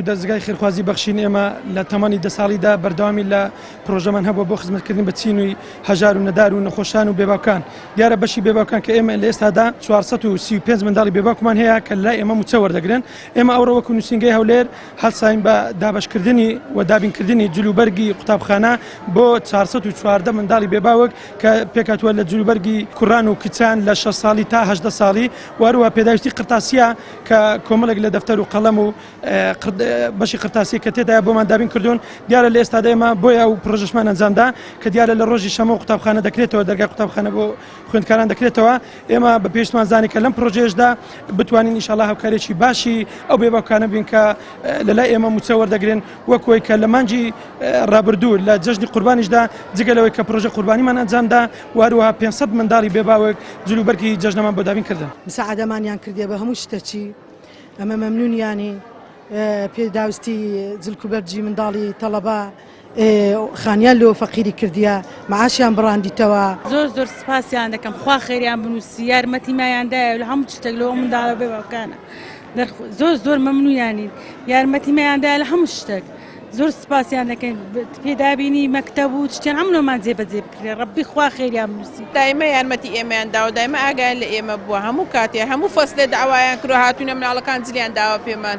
دەستگای خێرخوازی بەخشین ئێمە لە تەمەنی 10 ساڵیدا بەردەوامی لە پرۆژەمان هەبووە بۆ خزمەتکردن بە چینوی هەژار و نەدار و نەخۆشان و بێباوکان. دیارە بەشی بێباوکان کە ئێمە لە ئێستادا 435 منداڵی بێباوکمان هەیە کە لای ئێمە موچە وەردەگرن. ئێمە ئەوڕۆ وەکو نووسینگەی هەولێر هەڵساین بە دابەشکردنی و دابینکردنی جلوبەرگی قوتابخانە بۆ 414 منداڵی بێباوک کە پێکاتوە لە جلوبەرگی کوڕان و کچان لە 6 ساڵی تا 18 ساڵی و هەروە پێداویستی قرتاسیە کە کۆمەڵێک لە دەفتەر و قەڵەم و بەشی قرتاسی کە تێدایە بۆمان دابین کردوون. دیارە لە ئێستادا ئێمە بۆیە و پرۆژەشمان ئەنجامدا کە دیارە لە ڕۆژی شەمە قوتابخانە دەکرێتەوە، دەرگای قوتابخانە بۆ خوێندکاران دەکرێتەوە. ئێمە بە پێشمان زانی کە لەم پرۆژەیەشدا بتوانین ئینشاڵڵا هاوکارێکی باشی ئەو بێباوکانە بین کە لەلای ئێمە موچە وەردەگرن وەکوی کە لە مانجی ڕابردوو لە جەژنی قوربانیشدا جگەلەوەی کە پرۆژە قوربانیمان ئەنجامدا و هەروەها 500 منداڵی بێباوک جلوبەرگی جەژنەمان بۆ دابین کردن. مساعدەمانیان کردێ بە هەموو شتێکی ئەمە مەمنونیانی پێداویستی جلکوبەرجی منداڵی تەڵەبا خانیان لۆ فەقیری کردیە معاشیان بڕاندیتەوە. زۆر سپاسیان دەکەم، خوا خێریان بنووسی، یارمەتی مایاندایە لە هەموو شتێک لەوە منداڵە بێباوکانە زۆر مەمنونیانین، یارمەتی مایاندایە لە هەموو شتێک. زۆر سپاسیان دەکەین، پێدابینی مەکتەب و شتیان هەموومان جێبەجێ بکرێ. ڕەبی خوا خێریان بنووسی. دایمە یارمەتی ئێمەیاندا و دایمە ئاگایان لە ئێمە بووە، هەموو کاتێ هەموو فەسلێ داوایان کرۆ هاتوونە مناڵەکان جلیان داوە پێمان.